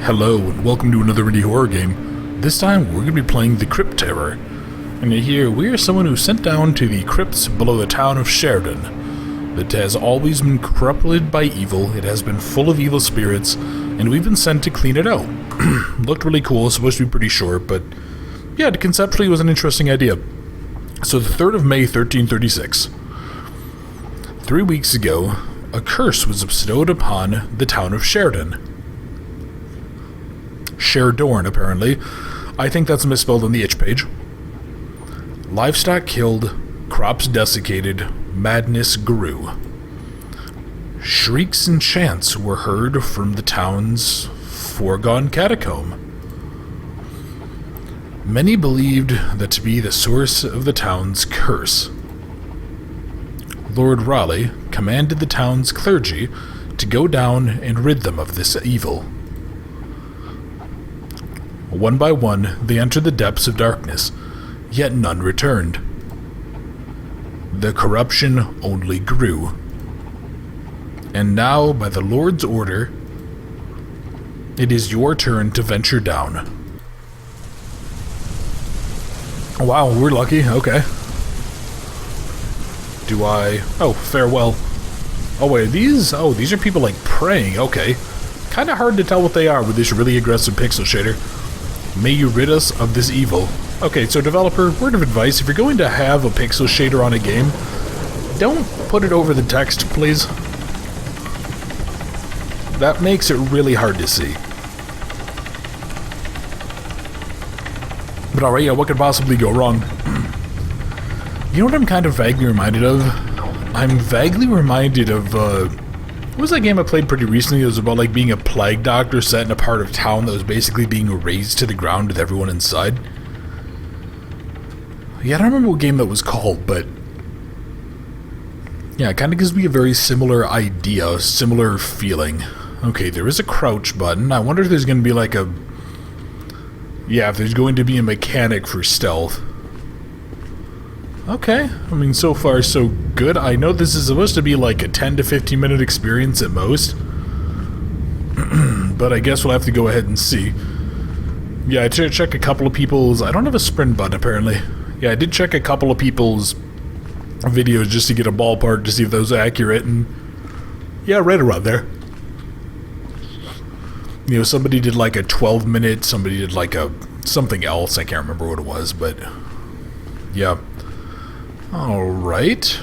Hello and welcome to another indie horror game. This time we're going to be playing the Crypt Terror. And here we are someone who's sent down to the crypts below the town of Sherdone. That has always been corrupted by evil, it has been full of evil spirits, and we've been sent to clean it out. Looked really cool, supposed to be pretty short, but yeah, conceptually it was an interesting idea. So the 3rd of May 1336. 3 weeks ago, a curse was bestowed upon the town of Sherdone. Sherdone, apparently. I think that's misspelled on the itch page. Livestock killed, crops desiccated, madness grew. Shrieks and chants were heard from the town's foregone catacomb. Many believed that to be the source of the town's curse. Lord Raleigh commanded the town's clergy to go down and rid them of this evil. One by one, they entered the depths of darkness, yet none returned. The corruption only grew. And now, by the Lord's order, it is your turn to venture down. Wow, we're lucky. Okay. Do I... Oh, farewell. Oh, wait, these are people, like, praying. Okay. Kind of hard to tell what they are with this really aggressive pixel shader. May you rid us of this evil. Okay, so developer, word of advice, if you're going to have a pixel shader on a game, don't put it over the text, please. That makes it really hard to see. But alright, yeah, what could possibly go wrong? You know what I'm kind of vaguely reminded of? I'm vaguely reminded of, what was that game I played pretty recently? It was about, like, being a plague doctor set in a part of town that was basically being razed to the ground with everyone inside. Yeah, I don't remember what game that was called, but... yeah, it kind of gives me a very similar idea, similar feeling. Okay, there is a crouch button. I wonder if there's going to be, like, a... yeah, if there's going to be a mechanic for stealth. Okay, I mean, so far so good. I know this is supposed to be like a 10 to 15 minute experience at most. But I guess we'll have to go ahead and see. Yeah, I did check a couple of people's... I don't have a sprint button, apparently. Yeah, I did check a couple of people's videos just to get a ballpark to see if those are accurate, and... yeah, right around there. You know, somebody did like a 12-minute, somebody did like a... something else, I can't remember what it was, but... yeah. Alright.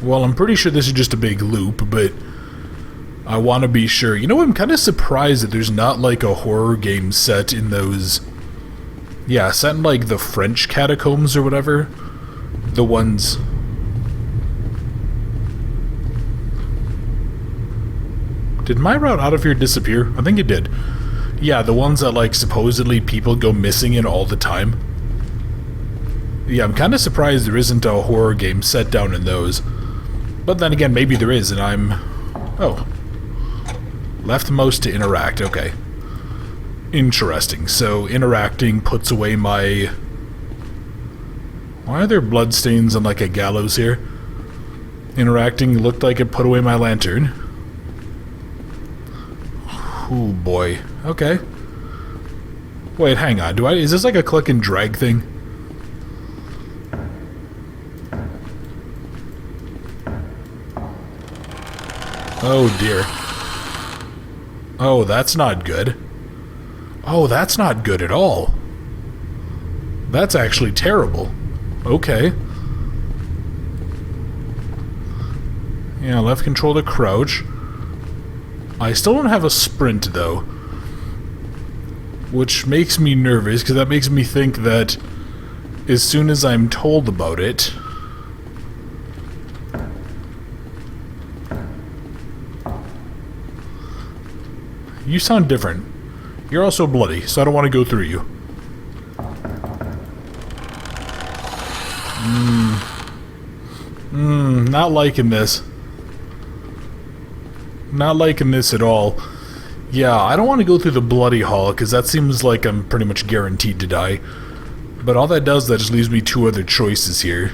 Well, I'm pretty sure this is just a big loop, but I want to be sure. You know, I'm kind of surprised that there's not like a horror game set in those... yeah, set in like the French Catacombs or whatever. The ones... did my route out of here disappear? I think it did. Yeah, the ones that like supposedly people go missing in all the time. Yeah, I'm kind of surprised there isn't a horror game set down in those. But then again, maybe there is, and I'm... oh. Left mouse to interact, okay. Interesting. So, interacting puts away my... why are there bloodstains on, like, a gallows here? Interacting looked like it put away my lantern. Oh boy. Okay. Wait, hang on. Is this like a click and drag thing? Oh dear. Oh, that's not good. Oh, that's not good at all. That's actually terrible. Okay. Yeah, left control to crouch. I still don't have a sprint, though. Which makes me nervous, because that makes me think that as soon as I'm told about it... you sound different. You're also bloody, so I don't want to go through you. Not liking this. Not liking this at all. Yeah, I don't want to go through the bloody hall, because that seems like I'm pretty much guaranteed to die. But all that does, that just leaves me two other choices here.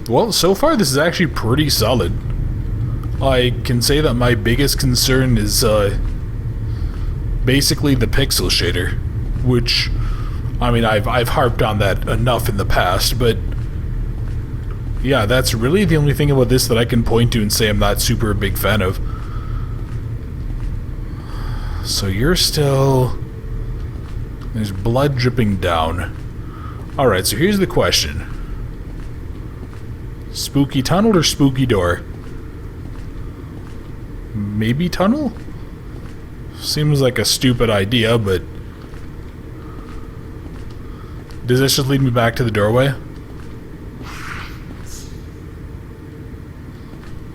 Well, so far this is actually pretty solid. I can say that my biggest concern is basically the pixel shader, which, I mean, I've harped on that enough in the past, but yeah, that's really the only thing about this that I can point to and say I'm not super big fan of. So you're still... There's blood dripping down. Alright, so here's the question. Spooky tunnel or spooky door? Maybe tunnel? Seems like a stupid idea, but... Does this just lead me back to the doorway?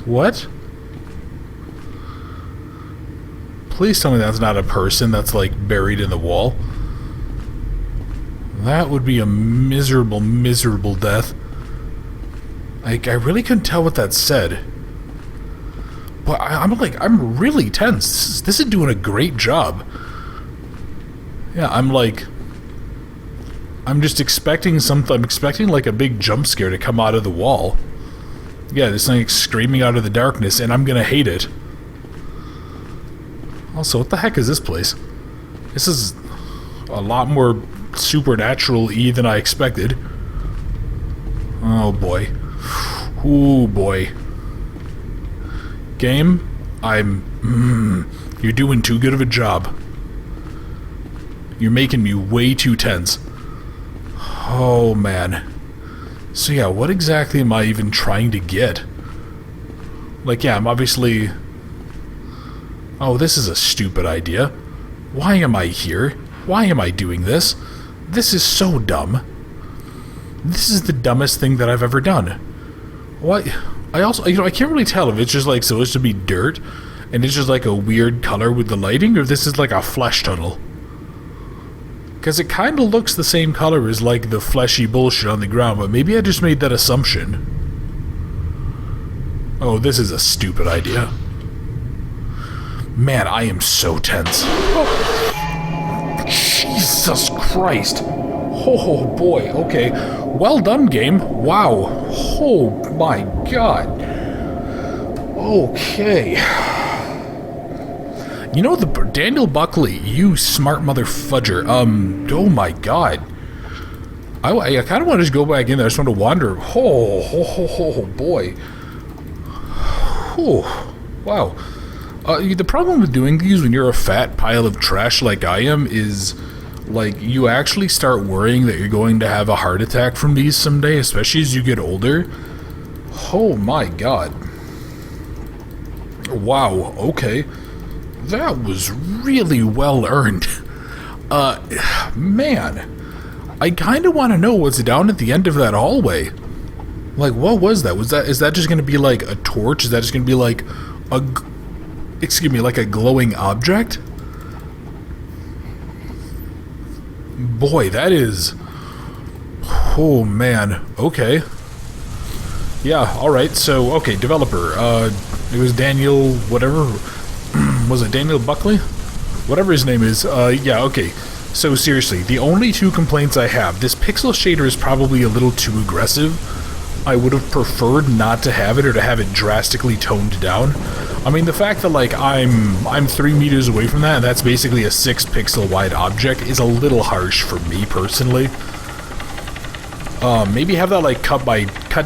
What? Please tell me that's not a person that's, like, buried in the wall. That would be a miserable, miserable death. Like, I really couldn't tell what that said. But I'm really tense. This is doing a great job. Yeah, I'm just expecting something. I'm expecting, like, a big jump scare to come out of the wall. Yeah, this thing screaming out of the darkness, and I'm gonna hate it. Also, what the heck is this place? This is a lot more supernatural-y than I expected. Oh boy. Ooh boy. Game, you're doing too good of a job. You're making me way too tense. Oh man. So yeah, what exactly am I even trying to get? Like, yeah, I'm obviously... Oh, this is a stupid idea. Why am I here? Why am I doing this? This is so dumb. This is the dumbest thing that I've ever done. What? I also, I can't really tell if it's just like supposed to be dirt and it's just like a weird color with the lighting, or if this is like a flesh tunnel. Because it kind of looks the same color as like the fleshy bullshit on the ground, but maybe I just made that assumption. Oh, this is a stupid idea. Man, I am so tense. Oh. Jesus Christ. Oh boy, okay. Well done, game. Wow. Oh my god. Okay. You know, Daniel Buckley, you smart mother fudger. Oh my god. I kind of want to just go back in there. I just want to wander. Oh boy. Oh, wow. The problem with doing these when you're a fat pile of trash like I am is, like, you actually start worrying that you're going to have a heart attack from these someday, especially as you get older. Oh my god. Wow, okay. That was really well earned. Man, I kind of want to know what's down at the end of that hallway. Like, what was that? Is that just going to be like a torch? Is that just going to be like like a glowing object? Boy, that is... Oh, man. Okay. Yeah, alright, so, okay, developer. It was Daniel... whatever... was it Daniel Buckley? Whatever his name is. Yeah, okay. So, seriously, the only two complaints I have... This pixel shader is probably a little too aggressive. I would have preferred not to have it, or to have it drastically toned down. I mean, the fact that, like, I'm 3 meters away from that, and that's basically a 6 pixel wide object, is a little harsh for me, personally. Maybe have that, like, cut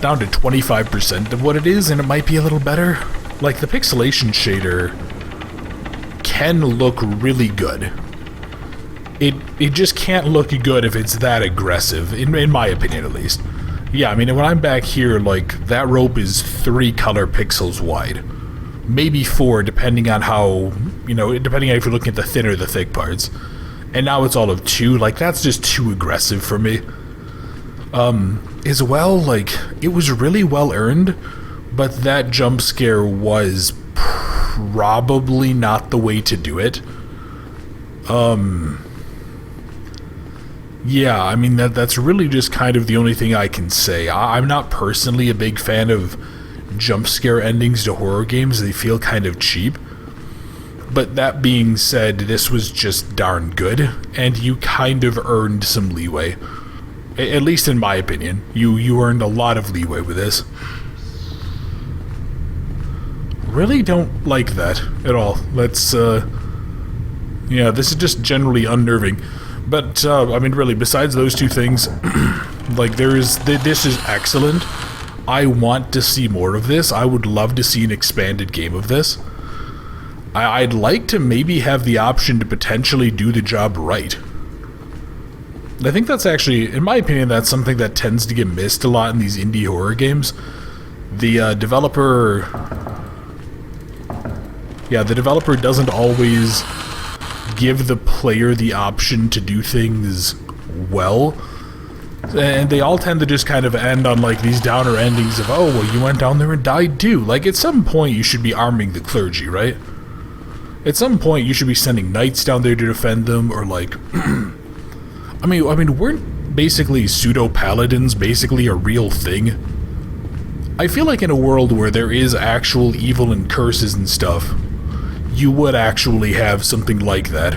down to 25% of what it is, and it might be a little better. Like, the pixelation shader can look really good. It just can't look good if it's that aggressive, in my opinion, at least. Yeah, I mean, when I'm back here, like, that rope is 3 color pixels wide. Maybe 4, depending on how, you know, depending on if you're looking at the thin or the thick parts. And now it's all of 2, like, that's just too aggressive for me. As well, like, it was really well earned, but that jump scare was probably not the way to do it. Yeah, I mean, that's really just kind of the only thing I can say. I'm not personally a big fan of jump scare endings to horror games. They feel kind of cheap. But that being said, this was just darn good, and you kind of earned some leeway. At least in my opinion. You earned a lot of leeway with this. really don't like that at all. That's, yeah, this is just generally unnerving. But, I mean, really, besides those two things, like, this is excellent. I want to see more of this. I would love to see an expanded game of this. I'd like to maybe have the option to potentially do the job right. I think that's actually, in my opinion, that's something that tends to get missed a lot in these indie horror games. The developer doesn't always give the player the option to do things well. And they all tend to just kind of end on, like, these downer endings of, oh, well, you went down there and died too. Like, at some point you should be arming the clergy, right? At some point you should be sending knights down there to defend them, or, like... I mean, weren't basically pseudo-paladins basically a real thing? I feel like in a world where there is actual evil and curses and stuff, you would actually have something like that.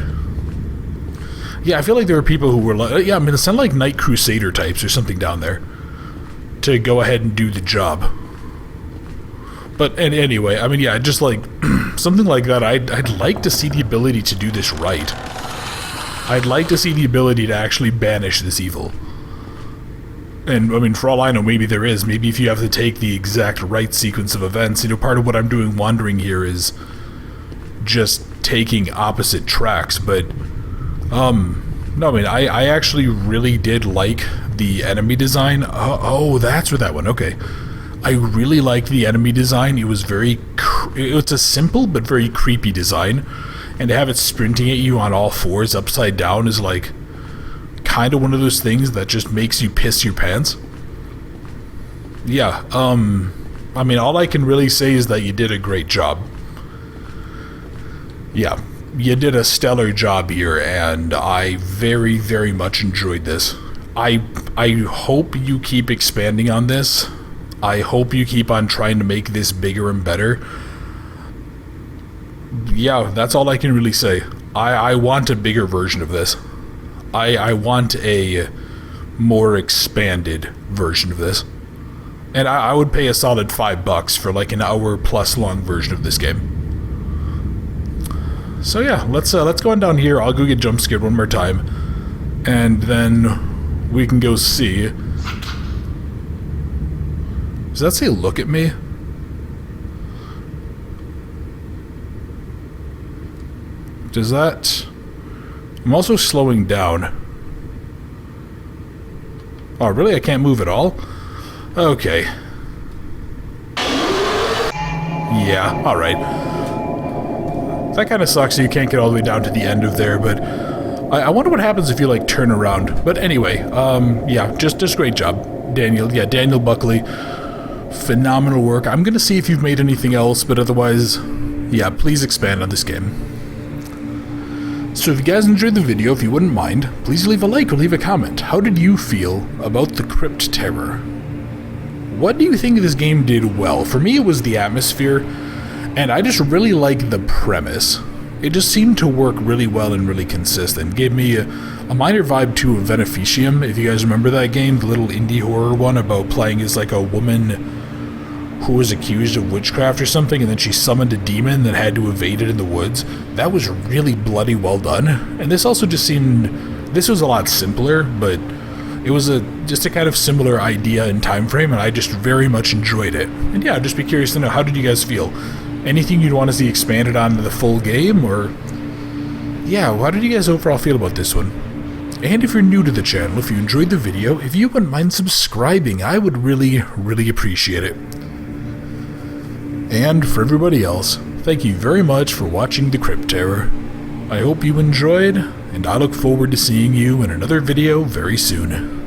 Yeah, I feel like there were people who were like, yeah, I'm gonna send like Knight Crusader types or something down there to go ahead and do the job. But anyway, I mean, yeah, just like something like that. I'd like to see the ability to do this right. I'd like to see the ability to actually banish this evil. And, I mean, for all I know, maybe there is. Maybe if you have to take the exact right sequence of events, you know, part of what I'm doing wandering here is just taking opposite tracks, but, no, I mean, I actually really did like the enemy design. Oh, that's where that one, okay. I really liked the enemy design. It was it's a simple but very creepy design, and to have it sprinting at you on all fours upside down is like kind of one of those things that just makes you piss your pants. Yeah, I mean, all I can really say is that you did a great job. Yeah, you did a stellar job here, and I very, very much enjoyed this. I hope you keep expanding on this. I hope you keep on trying to make this bigger and better. Yeah, that's all I can really say. I want a bigger version of this. I want a more expanded version of this. And I would pay a solid $5 for like an hour-plus long version of this game. So yeah, let's go on down here. I'll go get jump scared one more time, and then we can go see. Does that say look at me? Does that... I'm also slowing down. Oh, really? I can't move at all? Okay. Yeah, alright. That kind of sucks that you can't get all the way down to the end of there, but I wonder what happens if you, like, turn around. But anyway, yeah, just great job, Daniel. Yeah, Daniel Buckley. Phenomenal work. I'm gonna see if you've made anything else, but otherwise, yeah, please expand on this game. So if you guys enjoyed the video, if you wouldn't mind, please leave a like or leave a comment. How did you feel about the Crypt Terror? What do you think this game did well? For me, it was the atmosphere, and I just really like the premise. It just seemed to work really well and really consistent. Gave me a minor vibe to Beneficium, if you guys remember that game, the little indie horror one about playing as like a woman who was accused of witchcraft or something, and then she summoned a demon that had to evade it in the woods. That was really bloody well done. And this also just seemed... This was a lot simpler, but it was just a kind of similar idea and time frame, and I just very much enjoyed it. And yeah, I'd just be curious to know, how did you guys feel? Anything you'd want to see expanded on to the full game, or... Yeah, how did you guys overall feel about this one? And if you're new to the channel, if you enjoyed the video, if you wouldn't mind subscribing, I would really, really appreciate it. And for everybody else, thank you very much for watching the Crypt Terror. I hope you enjoyed, and I look forward to seeing you in another video very soon.